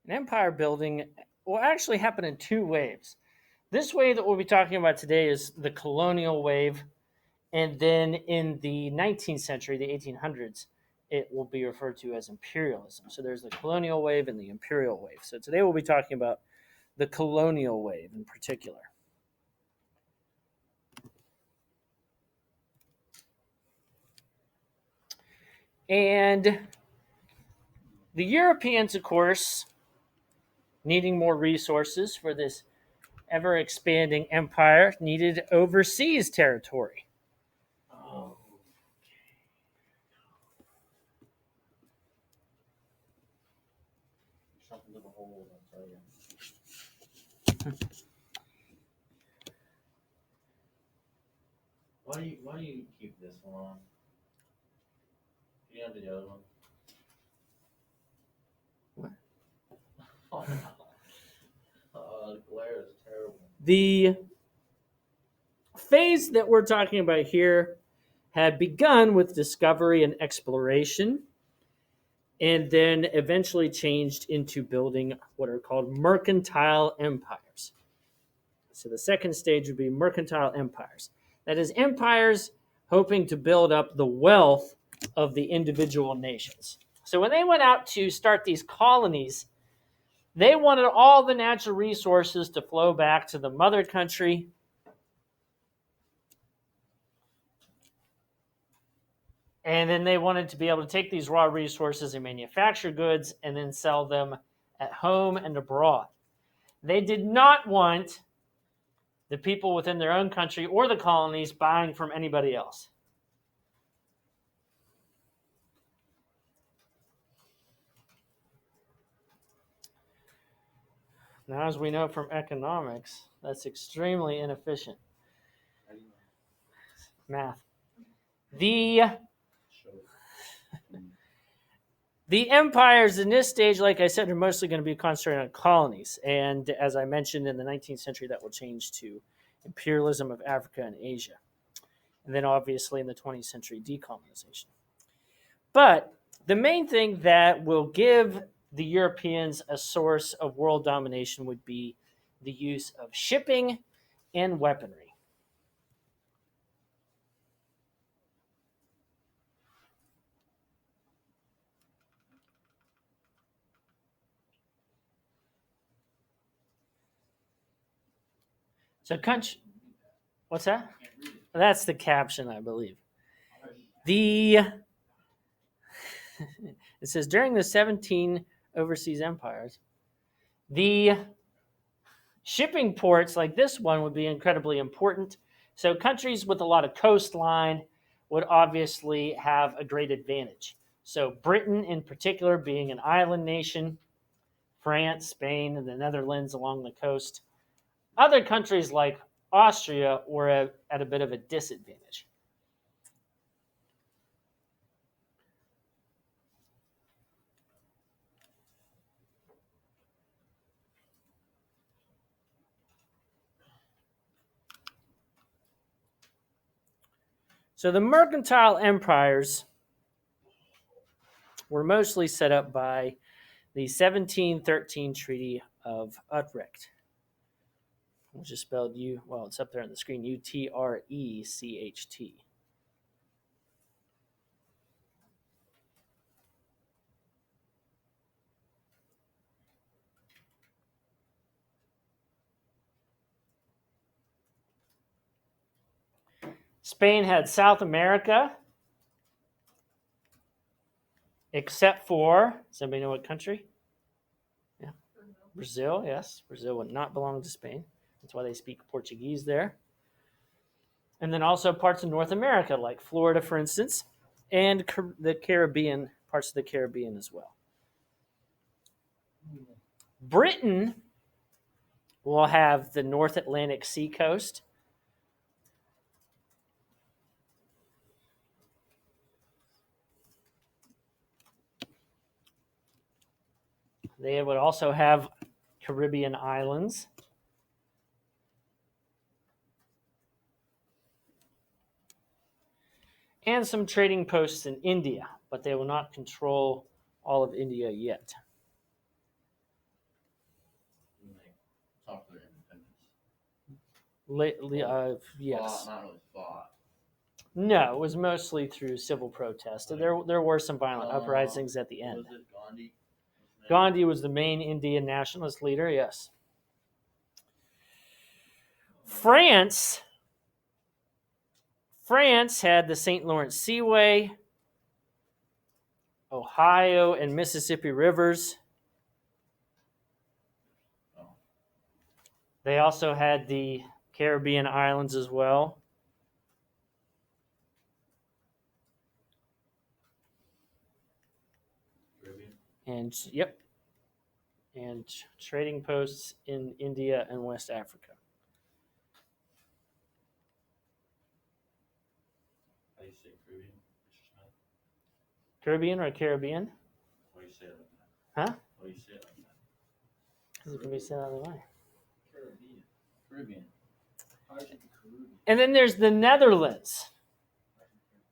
And empire building will actually happen in two waves. This wave that we'll be talking about today is the colonial wave, and then in the 19th century, the 1800s, it will be referred to as imperialism. So there's the colonial wave and the imperial wave. So today we'll be talking about the colonial wave in particular. And the Europeans, of course, needing more resources for this ever expanding empire, needed overseas territory. Oh. Something to behold, I'll tell you. Why do you keep this one on? You have the other one. What? Oh, the glare is terrible. The phase that we're talking about here had begun with discovery and exploration, and then eventually changed into building what are called mercantile empires. So the second stage would be mercantile empires. That is, empires hoping to build up the wealth of the individual nations. So when they went out to start these colonies, they wanted all the natural resources to flow back to the mother country. And then they wanted to be able to take these raw resources and manufacture goods and then sell them at home and abroad. They did not want the people within their own country or the colonies buying from anybody else. Now, as we know from economics, that's extremely inefficient. Math. The empires in this stage, like I said, are mostly going to be concentrated on colonies. And as I mentioned, in the 19th century, that will change to imperialism of Africa and Asia. And then obviously in the 20th century, decolonization. But the main thing that will give the Europeans a source of world domination would be the use of shipping and weaponry. So, what's that? That's the caption, I believe. It says during the 17 overseas empires, the shipping ports like this one would be incredibly important. So countries with a lot of coastline would obviously have a great advantage. So Britain in particular being an island nation, France, Spain, and the Netherlands along the coast. Other countries like Austria were at a bit of a disadvantage. So the mercantile empires were mostly set up by the 1713 Treaty of Utrecht, which is spelled it's up there on the screen, Utrecht. Spain had South America, except for, does anybody know what country? Yeah, Brazil, yes. Brazil would not belong to Spain. That's why they speak Portuguese there. And then also parts of North America, like Florida, for instance, and the Caribbean, parts of the Caribbean as well. Britain will have the North Atlantic Sea coast. They would also have Caribbean islands. And some trading posts in India, but they will not control all of India yet. Yes. Not really fought. No, it was mostly through civil protest. There were some violent uprisings at the end. Was it Gandhi? Gandhi was the main Indian nationalist leader, yes. France had the St. Lawrence Seaway, Ohio and Mississippi rivers. Oh. They also had the Caribbean islands as well. Caribbean. And trading posts in India and West Africa. How do you say Caribbean, Mr. Smith? Caribbean or Caribbean? Why do you say it like that? Huh? Why do you say it like that? Because it can be said either way. Caribbean. Caribbean. Caribbean. And then there's the Netherlands.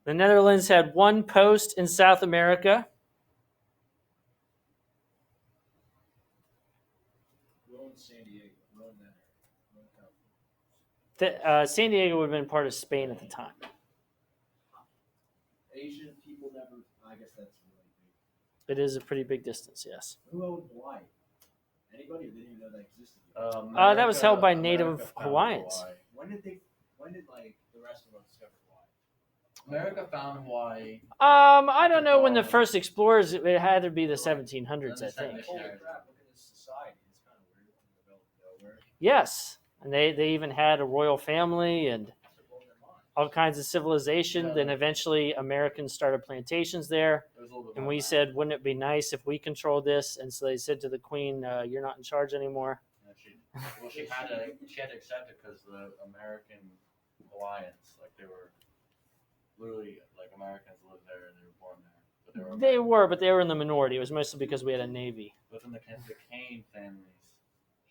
The Netherlands had one post in South America. San Diego. San Diego would have been part of Spain at the time. Asian people never. I guess that's really big. It is a pretty big distance, yes. Who owned Hawaii? Anybody who didn't even know that existed? That was held by Native Hawaiians. Hawaii. When did like the rest of us discover Hawaii? America found Hawaii. I don't know when the first explorers. It had to be the 1700s, I think. Holy crap! Look at this society. It's kind of weird. In the middle of nowhere. Yes, and they even had a royal family and all kinds of civilization. Yeah. Then eventually Americans started plantations there, and we said, wouldn't it be nice if we controlled this? And so they said to the queen, "You're not in charge anymore." Yeah, she had to accept it because the American Hawaiians, like they were literally like Americans lived there and they were born there. But They were in the minority. It was mostly because we had a navy. But then the cane families,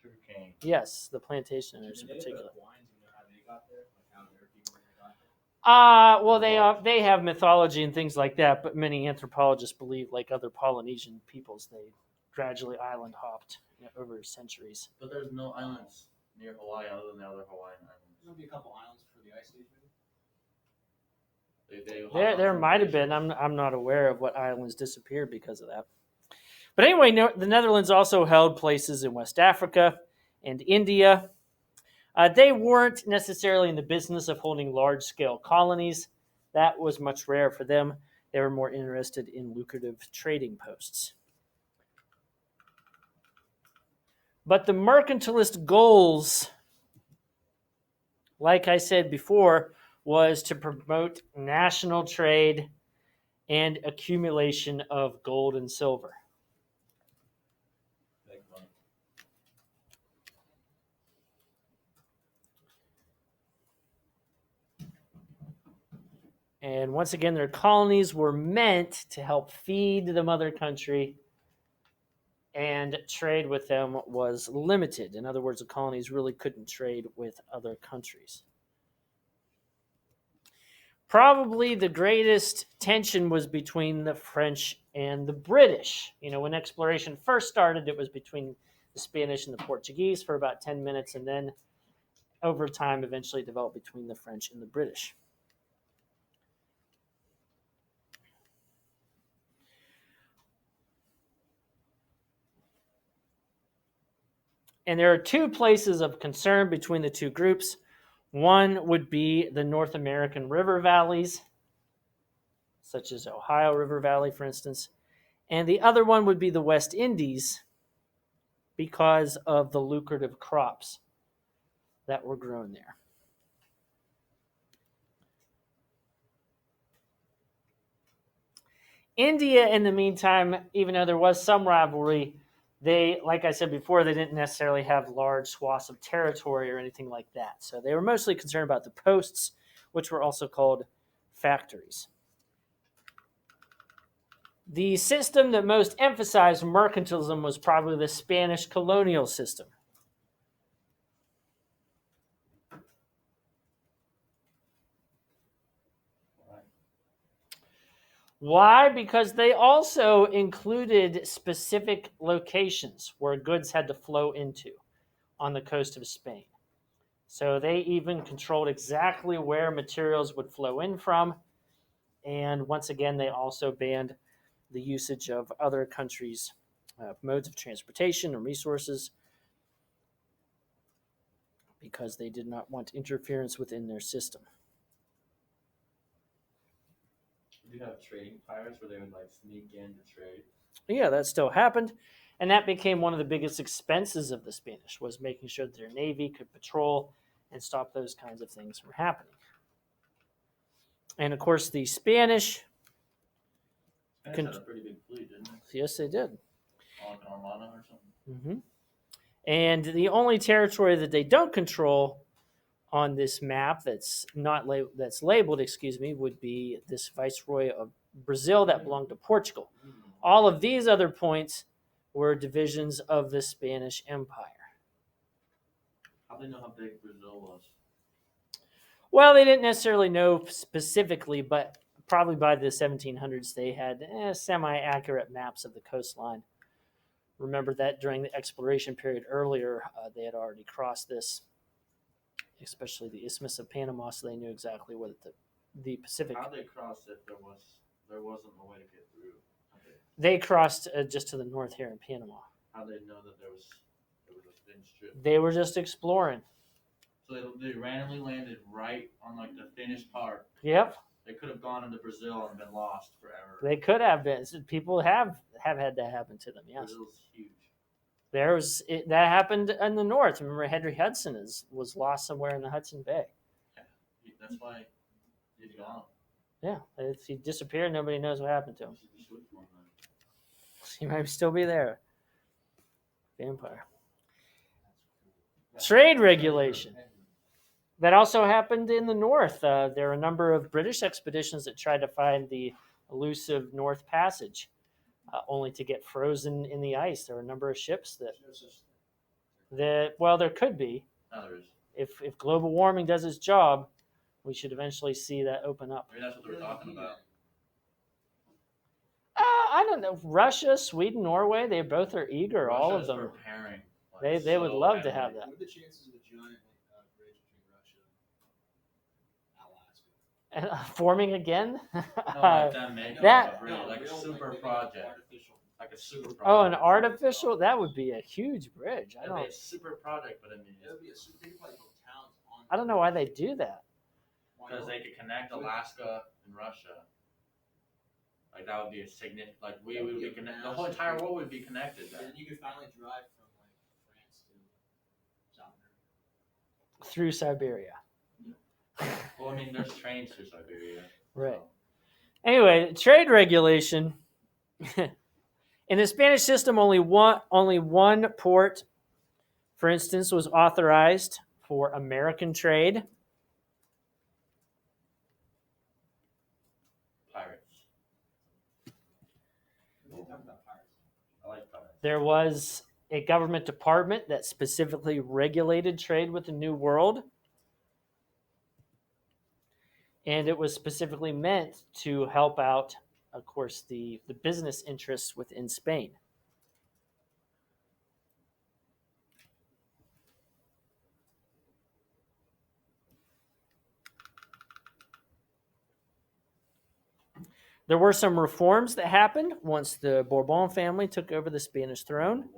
sugar cane. Yes, the plantation owners in Did particular. the Hawaiians, you know how they got there? Like how their people got there? Well, they have mythology and things like that, but many anthropologists believe, like other Polynesian peoples, they gradually island hopped over centuries. But there's no islands near Hawaii other than the other Hawaiian islands. There'll be a couple islands for the ice age. There might have been. I'm not aware of what islands disappeared because of that. But anyway, the Netherlands also held places in West Africa and India. They weren't necessarily in the business of holding large-scale colonies. That was much rare for them. They were more interested in lucrative trading posts. But the mercantilist goals, like I said before, was to promote national trade and accumulation of gold and silver. And once again, their colonies were meant to help feed the mother country, and trade with them was limited. In other words, the colonies really couldn't trade with other countries. Probably the greatest tension was between the French and the British. When exploration first started, it was between the Spanish and the Portuguese for about 10 minutes, and then over time eventually developed between the French and the British. And there are two places of concern between the two groups. One would be the North American river valleys, such as Ohio River Valley, for instance. And the other one would be the West Indies because of the lucrative crops that were grown there. India, in the meantime, even though there was some rivalry, they, like I said before, they didn't necessarily have large swaths of territory or anything like that. So they were mostly concerned about the posts, which were also called factories. The system that most emphasized mercantilism was probably the Spanish colonial system. Why? Because they also included specific locations where goods had to flow into on the coast of Spain. So they even controlled exactly where materials would flow in from. And once again, they also banned the usage of other countries' modes of transportation and resources because they did not want interference within their system. Did you have trading pirates where they would like sneak in to trade? Yeah, that still happened. And that became one of the biggest expenses of the Spanish, was making sure that their navy could patrol and stop those kinds of things from happening. And of course, the Spanish, Spanish had a pretty big fleet, didn't they? yes, they did. Like an armada or something. Mm-hmm. And the only territory that they don't control on this map that's not that's labeled, would be this viceroy of Brazil that belonged to Portugal. All of these other points were divisions of the Spanish Empire. How do they know how big Brazil was? Well, they didn't necessarily know specifically, but probably by the 1700s they had semi-accurate maps of the coastline. Remember that during the exploration period earlier, they had already crossed this, especially the Isthmus of Panama, so they knew exactly what the Pacific. How they crossed if there wasn't a way to get through? They crossed just to the north here in Panama. How they know that there was a thin strip? They were just exploring. So they randomly landed right on like the thinnest part. Yep. They could have gone into Brazil and been lost forever. They could have been. People have had that happen to them. Yes. Brazil's huge. That happened in the north. Remember, Henry Hudson was lost somewhere in the Hudson Bay. Yeah, that's why he's gone. Yeah, if he disappeared, nobody knows what happened to him. He should be swift one, then. He might still be there. Vampire. Trade regulation. That also happened in the north. There were a number of British expeditions that tried to find the elusive North Passage, only to get frozen in the ice. There were a number of ships there could be. No, there is. If global warming does its job, we should eventually see that open up. Maybe that's what they were talking about. I don't know. Russia, Sweden, Norway, they both are eager. All of Russia's them. Preparing, They would love to heavily. have that. What are the chances of a giant bridge between Russia and Alaska? And forming again? No, like them making that- a bridge, like a real, super maybe project. artificial. Like a super project. Oh, an artificial? That would be a huge bridge. It'd be a super project, but I mean, It would be a super. They could probably build towns on. I don't know why they do that. because they could connect Alaska and Russia. Like that would be a significant. Like we would be connected. The whole entire world would be connected. And Then. then you could finally drive from like France to South America. Through Siberia. Well, I mean, there's trains through Siberia. Right. Anyway, trade regulation. In the Spanish system, only one port, for instance, was authorized for American trade. Pirates. We'll talk about pirates. I like pirates. There was a government department that specifically regulated trade with the New World. And it was specifically meant to help out, of course, the business interests within Spain. There were some reforms that happened once the Bourbon family took over the Spanish throne.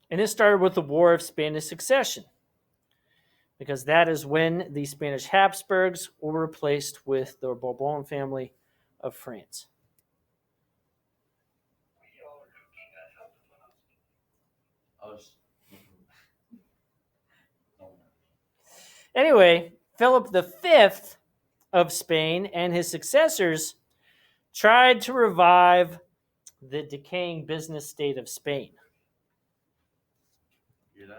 And it started with the War of Spanish Succession, because that is when the Spanish Habsburgs were replaced with the Bourbon family of France. Anyway, Philip V of Spain and his successors tried to revive the decaying business state of Spain.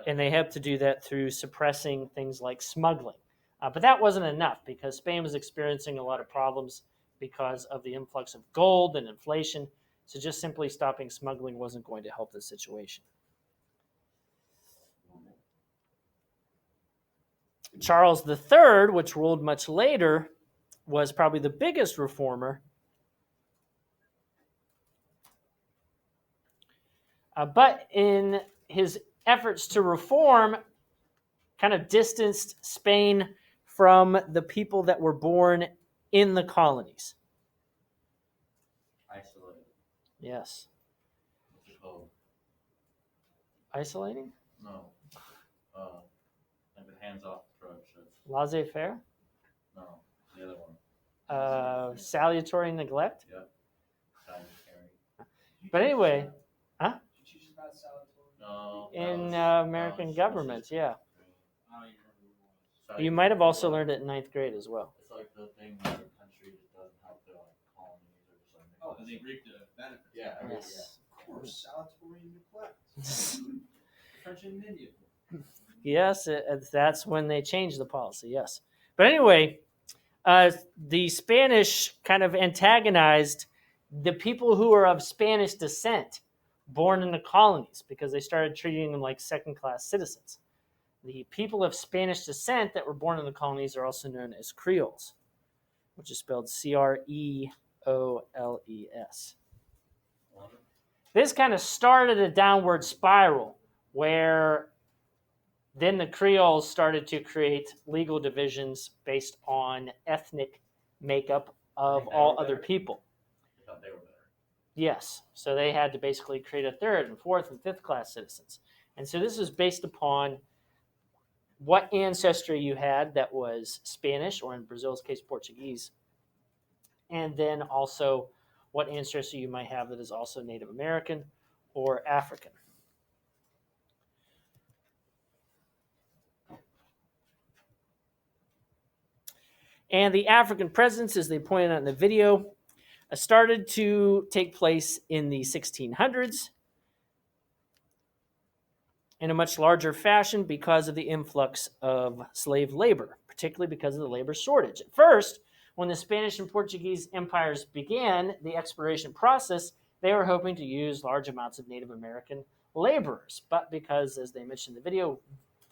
And they helped to do that through suppressing things like smuggling. But that wasn't enough, because Spain was experiencing a lot of problems because of the influx of gold and inflation. So just simply stopping smuggling wasn't going to help the situation. Charles III, which ruled much later, was probably the biggest reformer. But in his efforts to reform kind of distanced Spain from the people that were born in the colonies. Isolated. Yes. What's it called? Isolating? No. Like the hands-off approach. Laissez-faire? No, the other one. Salutary neglect? Yep. Salutary. But anyway, Did you teach us about salutary? No. in American was governments, sixth yeah. grade. I don't even remember what it was. You might have also learned it in 9th grade as well. It's like the thing where the country just doesn't help their like colonies or something. Oh, and they reap the benefits. Yeah. Yes. Of course, salutary neglect. French and Indian. Yes, that's when they changed the policy, yes. But anyway, the Spanish kind of antagonized the people who are of Spanish descent, born in the colonies, because they started treating them like second-class citizens. The people of Spanish descent that were born in the colonies are also known as Creoles, which is spelled Creoles. This kind of started a downward spiral where then the Creoles started to create legal divisions based on ethnic makeup of all other people. I thought they were better. Yes, so they had to basically create a third and fourth and fifth class citizens. And so this was based upon what ancestry you had that was Spanish, or in Brazil's case, Portuguese, and then also what ancestry you might have that is also Native American or African. And the African presence, as they pointed out in the video, started to take place in the 1600s in a much larger fashion because of the influx of slave labor, particularly because of the labor shortage. At first, when the Spanish and Portuguese empires began the exploration process, they were hoping to use large amounts of Native American laborers. But because, as they mentioned in the video,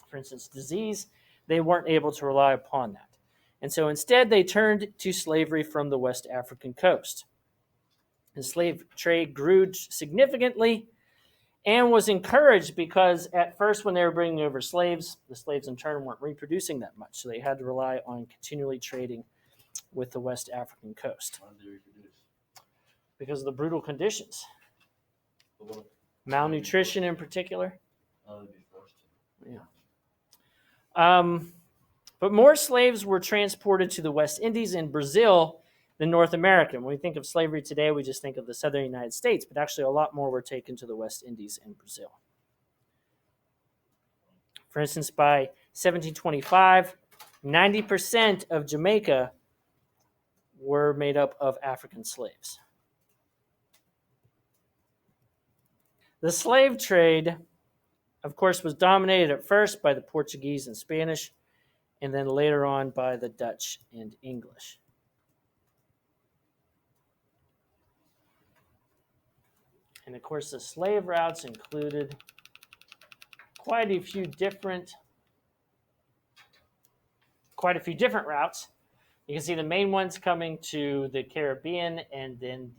for instance, disease, they weren't able to rely upon that. And so instead, they turned to slavery from the West African coast. The slave trade grew significantly and was encouraged because at first when they were bringing over slaves, the slaves in turn weren't reproducing that much. So they had to rely on continually trading with the West African coast. Why did they reproduce? Because of the brutal conditions. But what- Malnutrition in particular. Oh, they'd be forced to. Yeah. But more slaves were transported to the West Indies and Brazil than North America. When we think of slavery today, we just think of the southern United States, but actually a lot more were taken to the West Indies and Brazil. For instance, by 1725, 90% of Jamaica were made up of African slaves. The slave trade, of course, was dominated at first by the Portuguese and Spanish, and then later on by the Dutch and English. And of course, the slave routes included quite a few different routes. You can see the main ones coming to the Caribbean, and then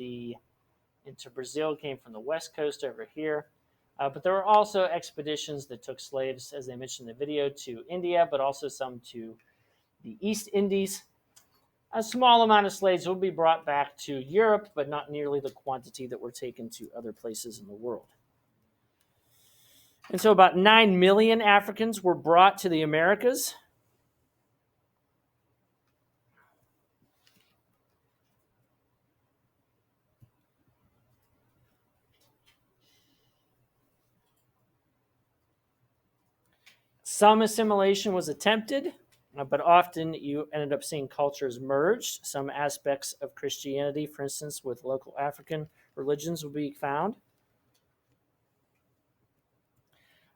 into Brazil came from the west coast over here. But there were also expeditions that took slaves, as they mentioned in the video, to India, but also some to the East Indies. A small amount of slaves will be brought back to Europe, but not nearly the quantity that were taken to other places in the world. And so about 9 million Africans were brought to the Americas. Some assimilation was attempted, but often you ended up seeing cultures merged. Some aspects of Christianity, for instance, with local African religions will be found.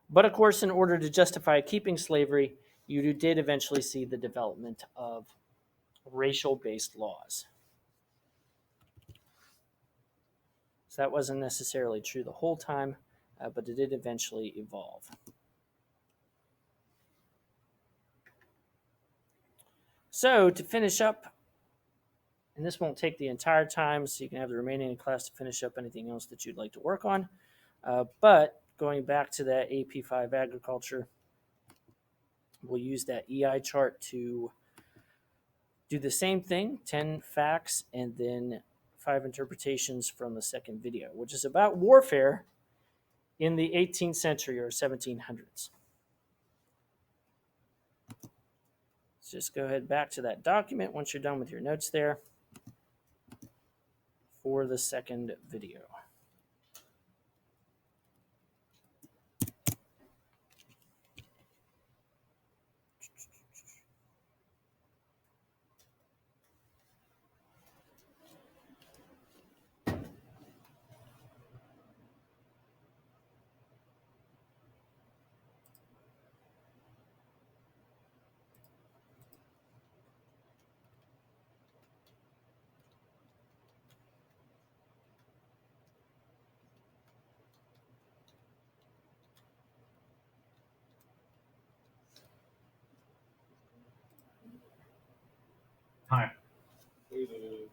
But of course, in order to justify keeping slavery, you did eventually see the development of racial-based laws. So that wasn't necessarily true the whole time, but it did eventually evolve. So to finish up, and this won't take the entire time, so you can have the remaining class to finish up anything else that you'd like to work on, but going back to that AP5 agriculture, we'll use that EI chart to do the same thing, 10 facts and then 5 interpretations from the second video, which is about warfare in the 18th century or 1700s. Let's just go ahead back to that document once you're done with your notes there for the second video. Time. Losing.